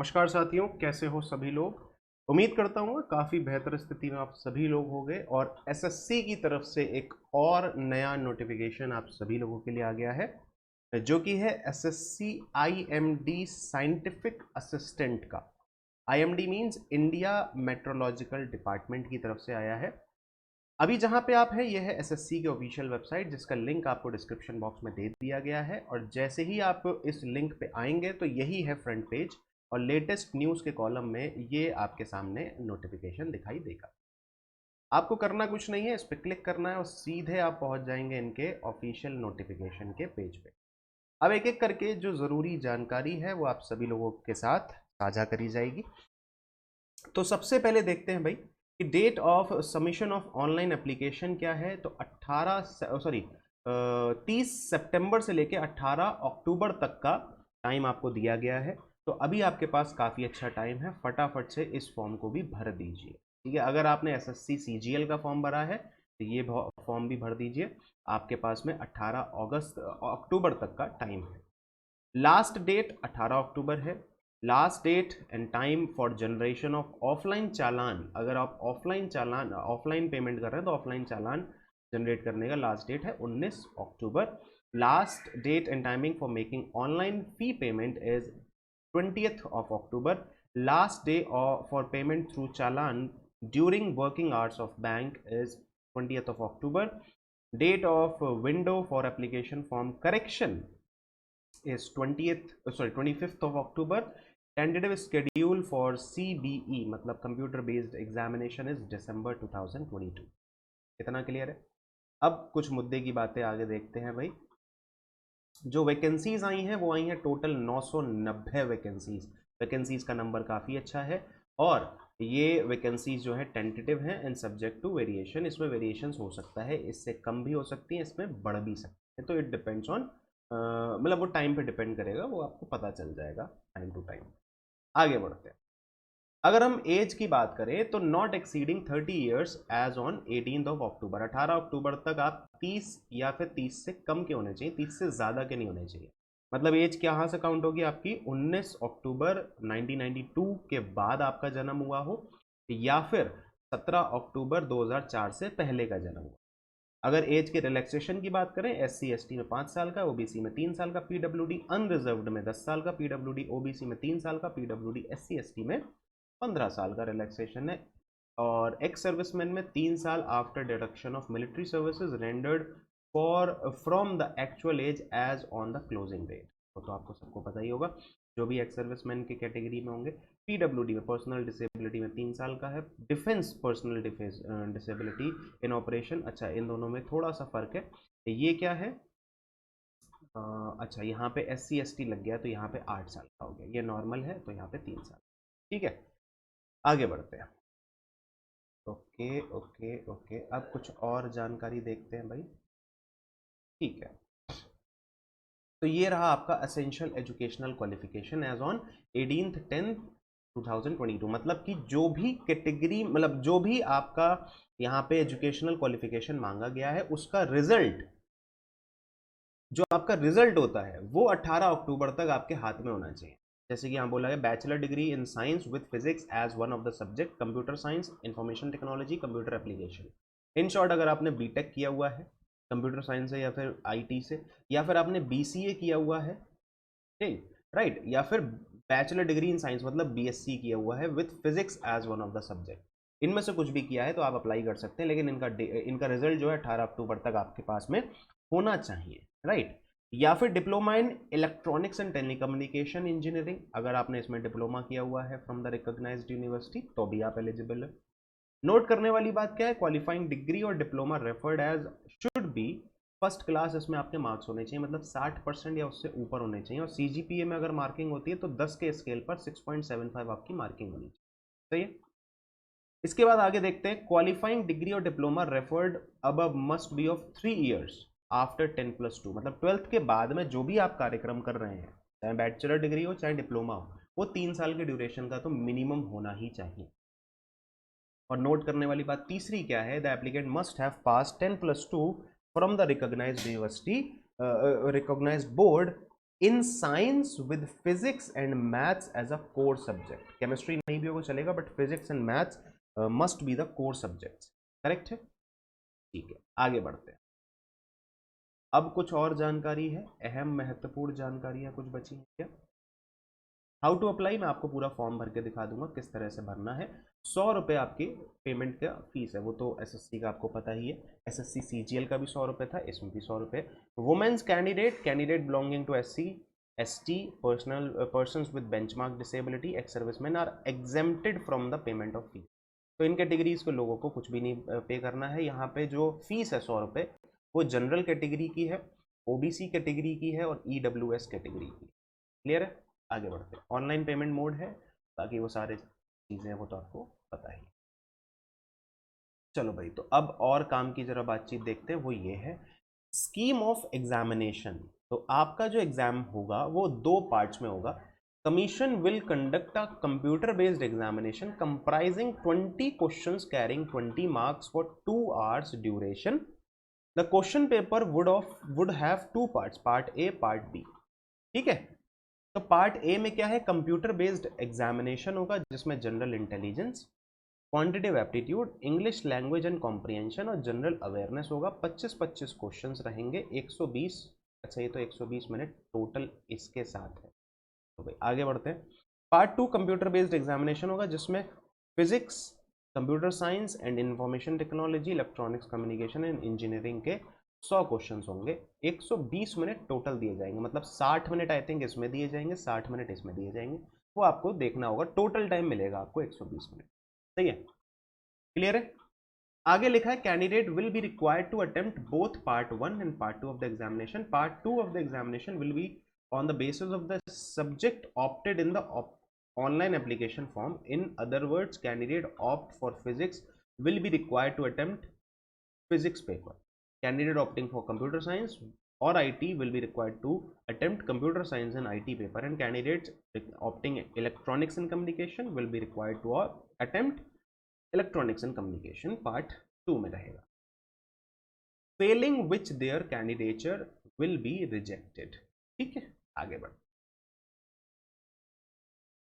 नमस्कार साथियों, कैसे हो सभी लोग। उम्मीद करता हूँ काफ़ी बेहतर स्थिति में आप सभी लोग होंगे और एसएससी की तरफ से एक और नया नोटिफिकेशन आप सभी लोगों के लिए आ गया है, जो कि है एसएससी आईएमडी साइंटिफिक असिस्टेंट का। IMD means India meteorological department की तरफ से आया है। अभी जहां पे आप है, यह है एसएससी की ऑफिशियल वेबसाइट, जिसका लिंक आपको डिस्क्रिप्शन बॉक्स में दे दिया गया है। और जैसे ही आप इस लिंक पे आएंगे तो यही है फ्रंट पेज, और लेटेस्ट न्यूज़ के कॉलम में ये आपके सामने नोटिफिकेशन दिखाई देगा। आपको करना कुछ नहीं है, इस पर क्लिक करना है और सीधे आप पहुंच जाएंगे इनके ऑफिशियल नोटिफिकेशन के पेज पे। अब एक एक करके जो ज़रूरी जानकारी है वो आप सभी लोगों के साथ साझा करी जाएगी। तो सबसे पहले देखते हैं भाई कि date of submission of online application क्या है। तो 30 सितंबर से लेके 18 अक्टूबर तक का टाइम आपको दिया गया है। तो अभी आपके पास काफ़ी अच्छा टाइम है, फटाफट से इस फॉर्म को भी भर दीजिए। ठीक है, अगर आपने एसएससी सीजीएल का फॉर्म भरा है तो ये फॉर्म भी भर दीजिए। आपके पास में 18 अक्टूबर तक का टाइम है। लास्ट डेट 18 अक्टूबर है। Last date and time for generation of offline challan, अगर आप ऑफलाइन पेमेंट कर रहे हैं तो ऑफलाइन चालान जनरेट करने का लास्ट डेट है 19 अक्टूबर। Last date and timing for making online fee payment is 20th of October. Last day for payment through challan during working hours of bank is 20th of October. Date of window for application form correction is 25th of October. Tentative schedule for CBE मतलब computer based examination is December 2022। कितना clear है। अब कुछ मुद्दे की बातें आगे देखते हैं भाई। जो वैकेंसीज आई हैं वो आई हैं टोटल 990 वैकेंसीज का नंबर काफ़ी अच्छा है। और ये वैकेंसीज जो है टेंटेटिव हैं एंड सब्जेक्ट टू वेरिएशन। इसमें वेरिएशंस हो सकता है, इससे कम भी हो सकती हैं, इसमें बढ़ भी सकती है। तो इट डिपेंड्स ऑन, मतलब वो टाइम पे डिपेंड करेगा, वो आपको पता चल जाएगा टाइम टू टाइम। आगे बढ़ते हैं। अगर हम एज की बात करें तो not exceeding 30 years age on 18 October. 18 October तक आप 30 या फिर 30 से कम के होने चाहिए, 30 से ज़्यादा के नहीं होने चाहिए। मतलब एज कहाँ से काउंट होगी आपकी, 19 अक्टूबर 1992 के बाद आपका जन्म हुआ हो, या फिर 17 अक्टूबर 2004 से पहले का जन्म हुआ। अगर एज के रिलैक्सेशन की बात करें, SC ST में 5 साल का, OBC में 3 साल का, PWD अनरिजर्व्ड में 10 साल का, PWD OBC में 3 साल का, PWD SC ST में 15 साल का रिलैक्सेशन है। और एक्स सर्विसमैन में 3 साल after deduction of military services rendered for from the actual age age on the closing date. तो आपको सबको पता ही होगा जो भी एक्स सर्विसमैन की कैटेगरी में होंगे। PWD में पर्सनल डिसेबिलिटी में 3 साल का है। डिफेंस पर्सनल डिसेबिलिटी इन ऑपरेशन, अच्छा इन दोनों में थोड़ा सा फर्क है। ये क्या है, अच्छा यहाँ पे SC ST लग गया तो यहाँ पे 8 साल का हो गया, ये नॉर्मल है तो यहाँ पे 3 साल। ठीक है, आगे बढ़ते हैं। ओके ओके ओके, अब कुछ और जानकारी देखते हैं भाई। ठीक है, तो ये रहा आपका essential educational qualification age on 18/10/2022। मतलब कि जो भी कैटेगरी, मतलब जो भी आपका यहाँ पे एजुकेशनल क्वालिफिकेशन मांगा गया है उसका रिजल्ट, जो आपका रिजल्ट होता है वो 18 अक्टूबर तक आपके हाथ में होना चाहिए। जैसे कि यहाँ बोला है bachelor degree in science with physics as one of the subject, computer science, information technology, computer application. In short, अगर आपने बीटेक किया हुआ है कंप्यूटर साइंस से या फिर आईटी से, या फिर आपने बीसीए किया हुआ है, ठीक राइट, या फिर बैचलर डिग्री इन साइंस मतलब बीएससी किया हुआ है with physics as one of the subject, इनमें से कुछ भी किया है तो आप अप्लाई कर सकते हैं। लेकिन इनका रिजल्ट जो है 18 अक्टूबर तक आपके पास में होना चाहिए, राइट। या फिर diploma in electronics and telecommunication engineering, अगर आपने इसमें डिप्लोमा किया हुआ है फ्रॉम द रिकॉग्नाइज्ड यूनिवर्सिटी तो भी आप एलिजिबल है। नोट करने वाली बात क्या है, क्वालिफाइंग डिग्री और diploma referred as should be first class. इसमें आपके मार्क्स होने चाहिए, मतलब 60% या उससे ऊपर होने चाहिए। और CGPA में अगर मार्किंग होती है तो 10 के स्केल पर 6.75 आपकी मार्किंग होनी चाहिए। सही है। इसके बाद आगे देखते हैं, क्वालिफाइंग डिग्री और डिप्लोमा रेफर्ड अब must be of 3 years after 10+2। मतलब 12th के बाद में जो भी आप कार्यक्रम कर रहे हैं, चाहे बैचलर डिग्री हो चाहे डिप्लोमा हो, वो 3 साल के ड्यूरेशन का तो मिनिमम होना ही चाहिए। और नोट करने वाली बात तीसरी क्या है, the applicant must have pass 10+2 from the recognised university, recognised board in science with physics and maths as a core subject. Chemistry नहीं भी होगा चलेगा, but physics and maths must be the core subjects. Correct है? ठीक है, आगे बढ़ते हैं। अब कुछ और जानकारी है, अहम महत्वपूर्ण जानकारियां कुछ बची हैं क्या? हाउ टू अप्लाई, मैं आपको पूरा फॉर्म भर के दिखा दूंगा किस तरह से भरना है। 100 रुपये आपकी पेमेंट का फीस है, वो तो एसएससी का आपको पता ही है। एसएससी सीजीएल का भी 100 रुपये था, इसमें भी 100 रुपये। Women's candidate belonging to SC ST persons with benchmark disability ex serviceman are exempted from the payment of fees. तो इन कैटेगरीज के लोगों को कुछ भी नहीं पे करना है। यहाँ पे जो फीस है 100 रुपये, वो जनरल कैटेगरी की है, ओबीसी कैटेगरी की है और ईडब्ल्यूएस कैटेगरी की। क्लियर है? आगे बढ़ते हैं। ऑनलाइन पेमेंट मोड है, बाकी वो सारे चीज़ें वो तो आपको पता ही। चलो भाई, तो अब और काम की जरा बातचीत देखते हैं, वो ये है स्कीम ऑफ एग्जामिनेशन। तो आपका जो एग्जाम होगा वो 2 पार्ट्स में होगा। Commission will conduct a computer based examination comprising 20 questions carrying 20 marks for 2 hours duration. The question paper would have 2 parts, part A part B. ठीक है? तो पार्ट ए में क्या है, कंप्यूटर बेस्ड एग्जामिनेशन होगा, जिसमें general intelligence, quantitative aptitude, English language and comprehension और general awareness होगा। 25-25 क्वेश्चंस रहेंगे, 120। अच्छा, ये तो 120 मिनट टोटल इसके साथ है। तो भाई आगे बढ़ते हैं। पार्ट 2 कंप्यूटर बेस्ड एग्जामिनेशन होगा, जिसमें physics, computer science and information technology, electronics communication and engineering के 100 क्वेश्चंस होंगे। 120 मिनट टोटल दिए जाएंगे, मतलब 60 मिनट आई थिंक इसमें दिए जाएंगे, 60 मिनट इसमें दिए जाएंगे। वो आपको देखना होगा, टोटल टाइम मिलेगा आपको 120 मिनट। सही है? क्लियर है? आगे लिखा है candidate will be required to attempt both part 1 and part 2 of the examination. Part 2 of the examination will be on the basis of the subject opted in the online application form. In other words, candidate opt for physics will be required to attempt physics paper. Candidate opting for computer science or IT will be required to attempt computer science and IT paper, and candidates opting electronics and communication will be required to attempt electronics and communication part 2 में रहेगा। Failing which their candidature will be rejected. ठीक है, आगे बढ़।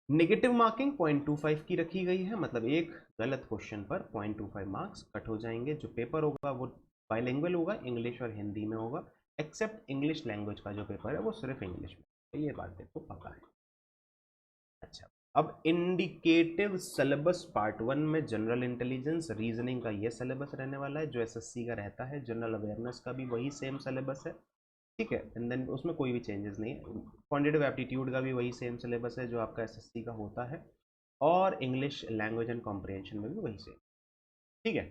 Negative marking 0.25 की रखी गई है, मतलब एक गलत क्वेश्चन पर 0.25 मार्क्स कट हो जाएंगे। जो पेपर होगा वो बाइलिंगुअल होगा, इंग्लिश और हिंदी में होगा, एक्सेप्ट इंग्लिश लैंग्वेज का जो पेपर है वो सिर्फ इंग्लिश में। तो ये बात देखो पता है। अच्छा, अब इंडिकेटिव सिलेबस पार्ट 1 में जनरल इंटेलिजेंस रीजनिंग का ये सिलेबस रहने वाला है, जो एसएससी का रहता है। जनरल अवेयरनेस का भी वही सेम सिलेबस है। ठीक है, एंड देन उसमें कोई भी चेंजेस नहीं है। क्वांटिटेटिव एप्टीट्यूड का भी वही सेम सिलेबस है जो आपका एसएससी का होता है, और इंग्लिश लैंग्वेज एंड कॉम्प्रिहेंशन में भी वही सेम। ठीक है,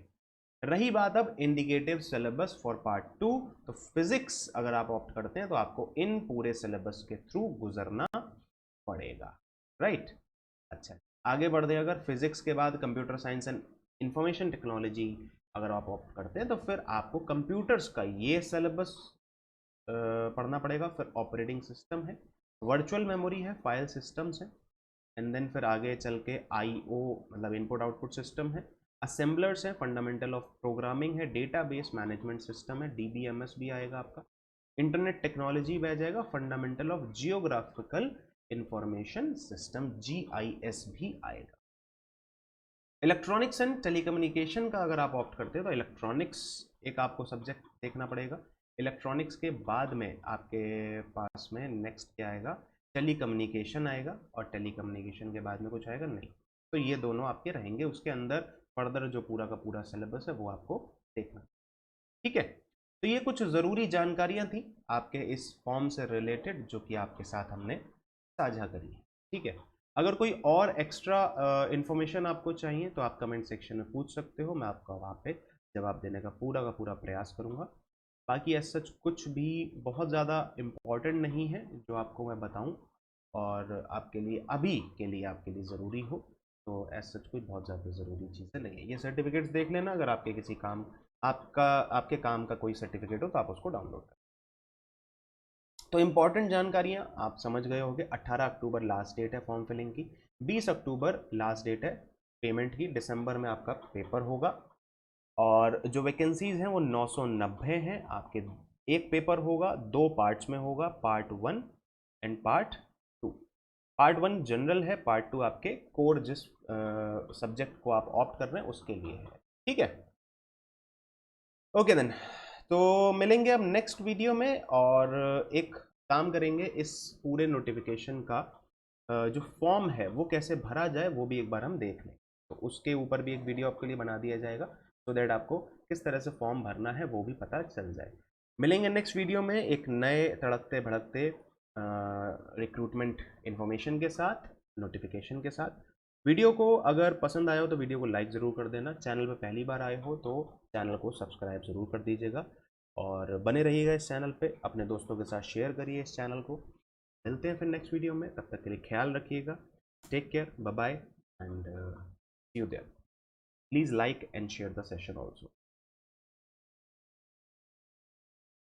रही बात अब इंडिकेटिव सिलेबस फॉर पार्ट 2, तो फिजिक्स अगर आप ऑप्ट करते हैं तो आपको इन पूरे सिलेबस के थ्रू गुजरना पड़ेगा। राइट? अच्छा, आगे बढ़ दें। अगर फिजिक्स के बाद computer science and information technology अगर आप ऑप्ट करते हैं, तो फिर आपको कंप्यूटर्स का ये सिलेबस पढ़ना पड़ेगा। फिर ऑपरेटिंग सिस्टम है, वर्चुअल मेमोरी है, फाइल सिस्टम्स है, एंड देन फिर आगे चल के आईओ मतलब इनपुट आउटपुट सिस्टम है, असेंबलर्स है, फंडामेंटल ऑफ प्रोग्रामिंग है, डेटाबेस मैनेजमेंट सिस्टम है, डीबीएमएस भी आएगा आपका, इंटरनेट टेक्नोलॉजी भी आ जाएगा, fundamental of geographical information system GIS भी आएगा। इलेक्ट्रॉनिक्स एंड टेलीकम्युनिकेशन का अगर आप ऑप्ट करते हैं तो इलेक्ट्रॉनिक्स एक आपको सब्जेक्ट देखना पड़ेगा। इलेक्ट्रॉनिक्स के बाद में आपके पास में नेक्स्ट क्या आएगा, टेलीकम्युनिकेशन आएगा, और टेलीकम्युनिकेशन के बाद में कुछ आएगा नहीं। तो ये दोनों आपके रहेंगे, उसके अंदर फर्दर जो पूरा का पूरा सिलेबस है वो आपको देखना। ठीक है, तो ये कुछ ज़रूरी जानकारियाँ थी आपके इस फॉर्म से रिलेटेड, जो कि आपके साथ हमने साझा करी है। ठीक है, अगर कोई और एक्स्ट्रा इन्फॉर्मेशन आपको चाहिए तो आप कमेंट सेक्शन में पूछ सकते हो, मैं आपका वहाँ पे जवाब देने का पूरा प्रयास करूँगा। बाकी एज सच कुछ भी बहुत ज़्यादा इम्पॉर्टेंट नहीं है जो आपको मैं बताऊं, और आपके लिए अभी के लिए आपके लिए ज़रूरी हो, तो एज सच कोई बहुत ज़्यादा ज़रूरी चीज़ें नहीं है। ये सर्टिफिकेट्स देख लेना, अगर आपके किसी काम आपके काम का कोई सर्टिफिकेट हो तो आप उसको डाउनलोड करें। तो इम्पॉर्टेंट जानकारियाँ आप समझ गए होंगे। 18 अक्टूबर लास्ट डेट है फॉर्म फिलिंग की, 20 अक्टूबर लास्ट डेट है पेमेंट की, दिसंबर में आपका पेपर होगा, और जो वैकेंसीज हैं वो 990 हैं आपके। एक पेपर होगा, 2 पार्ट्स में होगा, part 1 and part 2। Part 1 general है, पार्ट 2 आपके कोर जिस सब्जेक्ट को आप ऑप्ट कर रहे हैं उसके लिए है। ठीक है, ओके देन। तो मिलेंगे अब नेक्स्ट वीडियो में, और एक काम करेंगे, इस पूरे नोटिफिकेशन का जो फॉर्म है वो कैसे भरा जाए वो भी एक बार हम देख लें। तो उसके ऊपर भी एक वीडियो आपके लिए बना दिया जाएगा, सो दैट आपको किस तरह से फॉर्म भरना है वो भी पता चल जाए। मिलेंगे नेक्स्ट वीडियो में एक नए तड़कते भड़कते रिक्रूटमेंट इन्फॉर्मेशन के साथ, नोटिफिकेशन के साथ। वीडियो को अगर पसंद आया हो तो वीडियो को लाइक ज़रूर कर देना, चैनल पर पहली बार आए हो तो चैनल को सब्सक्राइब ज़रूर कर दीजिएगा, और बने रहिएगा इस चैनल पे, अपने दोस्तों के साथ शेयर करिए इस चैनल को। मिलते हैं फिर नेक्स्ट वीडियो में, तब तक के लिए ख्याल रखिएगा। Take care, bye bye, and see you there. Please like and share the session also.